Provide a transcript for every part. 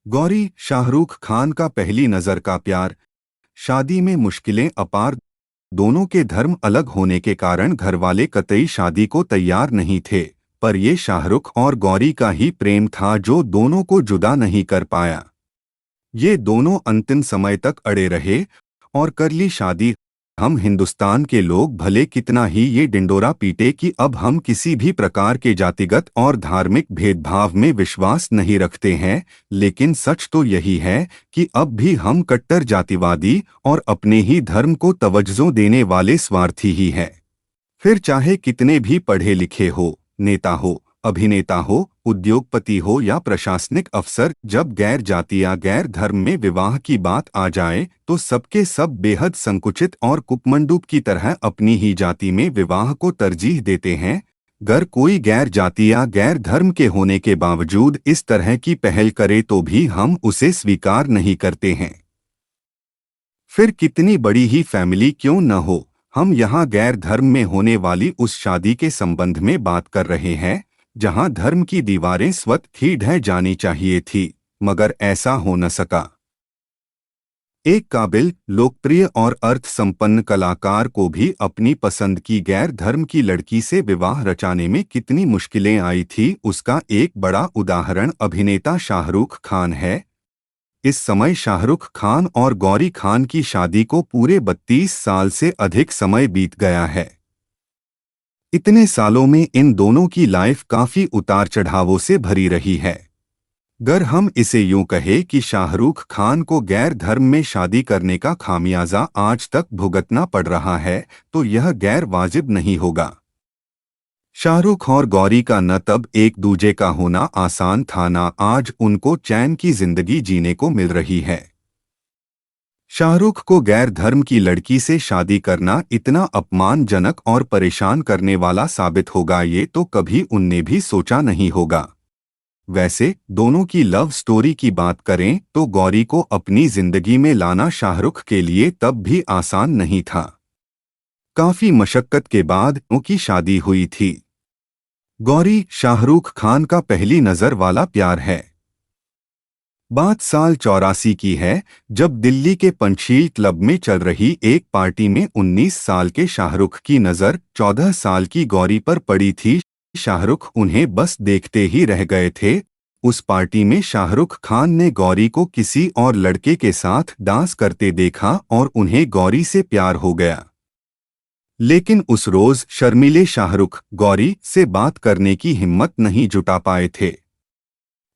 गौरी शाहरुख खान का पहली नजर का प्यार। शादी में मुश्किलें अपार। दोनों के धर्म अलग होने के कारण घरवाले कतई शादी को तैयार नहीं थे, पर ये शाहरुख और गौरी का ही प्रेम था जो दोनों को जुदा नहीं कर पाया। ये दोनों अंतिम समय तक अड़े रहे और कर ली शादी। हम हिंदुस्तान के लोग भले कितना ही ये डिंडोरा पीटे कि अब हम किसी भी प्रकार के जातिगत और धार्मिक भेदभाव में विश्वास नहीं रखते हैं, लेकिन सच तो यही है कि अब भी हम कट्टर जातिवादी और अपने ही धर्म को तवज्जो देने वाले स्वार्थी ही हैं। फिर चाहे कितने भी पढ़े लिखे हो, नेता हो, अभिनेता हो, उद्योगपति हो या प्रशासनिक अफसर, जब गैर जाति या गैर धर्म में विवाह की बात आ जाए तो सबके सब बेहद संकुचित और कुपमंडूक की तरह अपनी ही जाति में विवाह को तरजीह देते हैं। अगर कोई गैर जाति या गैर धर्म के होने के बावजूद इस तरह की पहल करे तो भी हम उसे स्वीकार नहीं करते हैं। फिर कितनी बड़ी ही फैमिली क्यों न हो, हम यहाँ गैर धर्म में होने वाली उस शादी के संबंध में बात कर रहे हैं जहाँ धर्म की दीवारें स्वतः ही ढह जानी चाहिए थी, मगर ऐसा हो न सका। एक काबिल, लोकप्रिय और अर्थ संपन्न कलाकार को भी अपनी पसंद की गैर धर्म की लड़की से विवाह रचाने में कितनी मुश्किलें आई थी, उसका एक बड़ा उदाहरण अभिनेता शाहरुख खान है। इस समय शाहरुख खान और गौरी खान की शादी को पूरे 32 साल से अधिक समय बीत गया है। इतने सालों में इन दोनों की लाइफ काफी उतार चढ़ावों से भरी रही है। अगर हम इसे यूं कहें कि शाहरुख खान को गैर धर्म में शादी करने का खामियाजा आज तक भुगतना पड़ रहा है, तो यह गैर वाजिब नहीं होगा। शाहरुख और गौरी का न तब एक दूजे का होना आसान था, न आज उनको चैन की जिंदगी जीने को मिल रही है। शाहरुख को गैर धर्म की लड़की से शादी करना इतना अपमानजनक और परेशान करने वाला साबित होगा, ये तो कभी उनने भी सोचा नहीं होगा। वैसे दोनों की लव स्टोरी की बात करें तो गौरी को अपनी जिंदगी में लाना शाहरुख के लिए तब भी आसान नहीं था। काफी मशक्कत के बाद उनकी शादी हुई थी। गौरी शाहरुख खान का पहली नजर वाला प्यार है। बात साल 84 की है, जब दिल्ली के पंचशील क्लब में चल रही एक पार्टी में 19 साल के शाहरुख की नज़र 14 साल की गौरी पर पड़ी थी। शाहरुख उन्हें बस देखते ही रह गए थे। उस पार्टी में शाहरुख खान ने गौरी को किसी और लड़के के साथ डांस करते देखा और उन्हें गौरी से प्यार हो गया। लेकिन उस रोज शर्मीले शाहरुख गौरी से बात करने की हिम्मत नहीं जुटा पाए थे।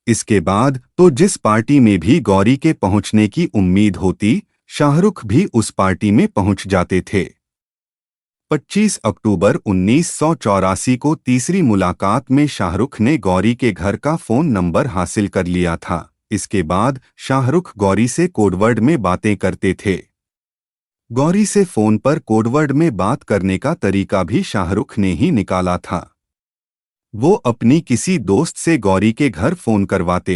इसके बाद तो जिस पार्टी में भी गौरी के पहुंचने की उम्मीद होती, शाहरुख भी उस पार्टी में पहुंच जाते थे। 25 अक्टूबर 1984 को तीसरी मुलाकात में शाहरुख ने गौरी के घर का फोन नंबर हासिल कर लिया था। इसके बाद शाहरुख गौरी से कोडवर्ड में बातें करते थे। गौरी से फोन पर कोडवर्ड में बात करने का तरीका भी शाहरुख ने ही निकाला था। वो अपनी किसी दोस्त से गौरी के घर फोन करवाते।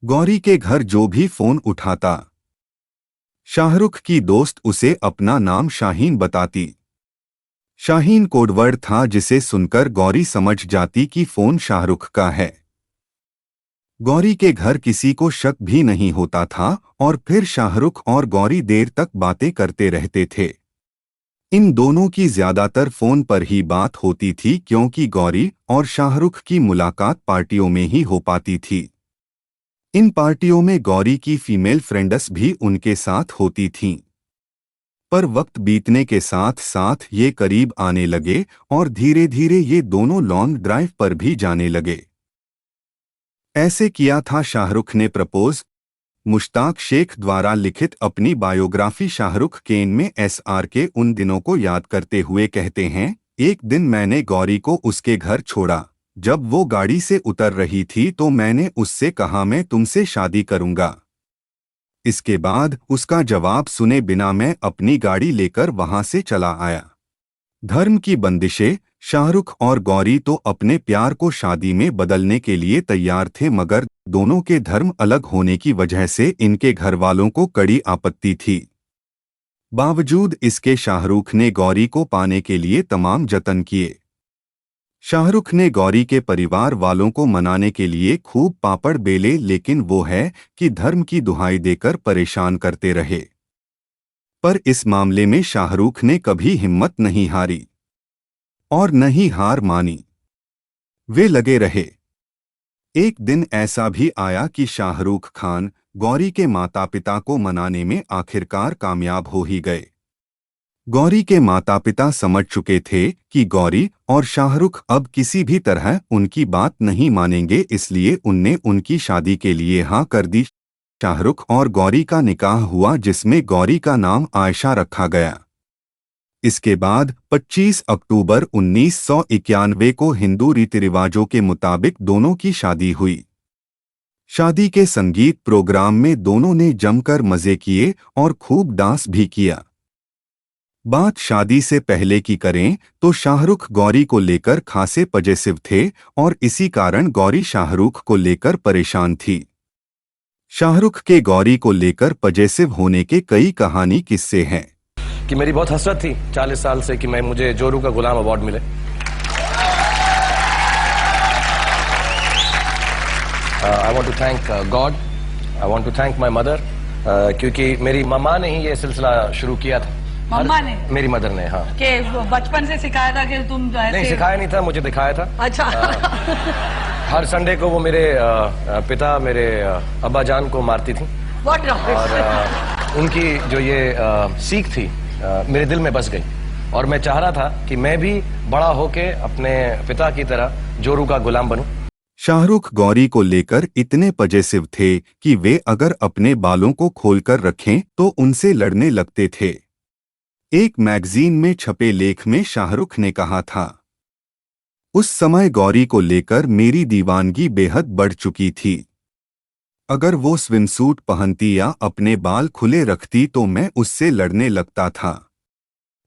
गौरी के घर जो भी फोन उठाता, शाहरुख की दोस्त उसे अपना नाम शाहीन बताती। शाहीन कोडवर्ड था जिसे सुनकर गौरी समझ जाती कि फोन शाहरुख का है। गौरी के घर किसी को शक भी नहीं होता था और फिर शाहरुख और गौरी देर तक बातें करते रहते थे। इन दोनों की ज्यादातर फोन पर ही बात होती थी, क्योंकि गौरी और शाहरुख की मुलाकात पार्टियों में ही हो पाती थी। इन पार्टियों में गौरी की फीमेल फ्रेंड्स भी उनके साथ होती थीं। पर वक्त बीतने के साथ साथ ये करीब आने लगे और धीरे धीरे ये दोनों लॉन्ग ड्राइव पर भी जाने लगे। ऐसे किया था शाहरुख ने प्रपोज। मुश्ताक शेख द्वारा लिखित अपनी बायोग्राफी शाहरुख केन में SR के उन दिनों को याद करते हुए कहते हैं, एक दिन मैंने गौरी को उसके घर छोड़ा। जब वो गाड़ी से उतर रही थी तो मैंने उससे कहा मैं तुमसे शादी करूंगा। इसके बाद उसका जवाब सुने बिना मैं अपनी गाड़ी लेकर वहां से चला आया। धर्म की बंदिशें। शाहरुख और गौरी तो अपने प्यार को शादी में बदलने के लिए तैयार थे, मगर दोनों के धर्म अलग होने की वजह से इनके घरवालों को कड़ी आपत्ति थी। बावजूद इसके शाहरुख ने गौरी को पाने के लिए तमाम जतन किए। शाहरुख ने गौरी के परिवार वालों को मनाने के लिए खूब पापड़ बेले, लेकिन वो है कि धर्म की दुहाई देकर परेशान करते रहे। पर इस मामले में शाहरुख ने कभी हिम्मत नहीं हारी और न ही हार मानी। वे लगे रहे। एक दिन ऐसा भी आया कि शाहरुख खान गौरी के माता पिता को मनाने में आखिरकार कामयाब हो ही गए। गौरी के माता पिता समझ चुके थे कि गौरी और शाहरुख अब किसी भी तरह उनकी बात नहीं मानेंगे, इसलिए उनने उनकी शादी के लिए हाँ कर दी। शाहरुख और गौरी का निकाह हुआ, जिसमें गौरी का नाम आयशा रखा गया। इसके बाद 25 अक्टूबर 1991 को हिंदू रीति रिवाजों के मुताबिक दोनों की शादी हुई। शादी के संगीत प्रोग्राम में दोनों ने जमकर मजे किए और खूब डांस भी किया। बात शादी से पहले की करें तो शाहरुख गौरी को लेकर खासे पजेसिव थे और इसी कारण गौरी शाहरुख को लेकर परेशान थी। शाहरुख के गौरी को लेकर पजेसिव होने के कई कहानी किस्से हैं कि मेरी बहुत हसरत थी 40 साल से कि मुझे जोरू का गुलाम अवार्ड मिले। I want to thank God, I want to thank my mother, क्योंकि मेरी मम्मा ने ही ये सिलसिला शुरू किया था। मम्मा ने? मेरी मदर ने, हाँ। कि बचपन से सिखाया था कि तुम ऐसे? नहीं, सिखाया नहीं था, मुझे दिखाया था। अच्छा। हर संडे को वो मेरे पिता मेरे अब्बा जान को मारती थी। What और उनकी जो ये सीख थी मेरे दिल में बस गई और मैं चाह रहा था कि मैं भी बड़ा होके अपने पिता की तरह जोरू का गुलाम बनूं। शाहरुख गौरी को लेकर इतने पजेसिव थे कि वे अगर अपने बालों को खोलकर रखें तो उनसे लड़ने लगते थे। एक मैगजीन में छपे लेख में शाहरुख ने कहा था, उस समय गौरी को लेकर मेरी दीवानगी बेहद बढ़ चुकी थी। अगर वो स्विमसूट पहनती या अपने बाल खुले रखती तो मैं उससे लड़ने लगता था।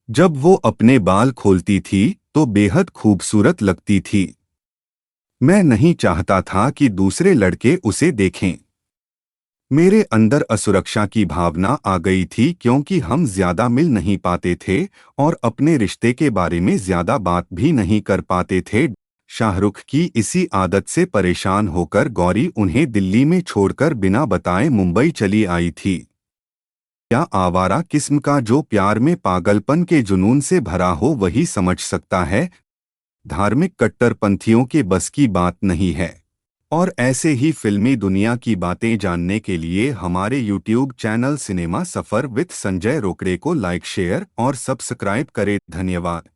जब वो अपने बाल खोलती थी तो बेहद खूबसूरत लगती थी। मैं नहीं चाहता था कि दूसरे लड़के उसे देखें। मेरे अंदर असुरक्षा की भावना आ गई थी, क्योंकि हम ज्यादा मिल नहीं पाते थे और अपने रिश्ते के बारे में ज्यादा बात भी नहीं कर पाते थे। शाहरुख की इसी आदत से परेशान होकर गौरी उन्हें दिल्ली में छोड़कर बिना बताए मुंबई चली आई थी। क्या आवारा किस्म का जो प्यार में पागलपन के जुनून से भरा हो वही समझ सकता है। धार्मिक कट्टरपंथियों के बस की बात नहीं है। और ऐसे ही फिल्मी दुनिया की बातें जानने के लिए हमारे YouTube channel cinema Safar with Sanjay Rokade को लाइक, शेयर और सब्सक्राइब करें। धन्यवाद।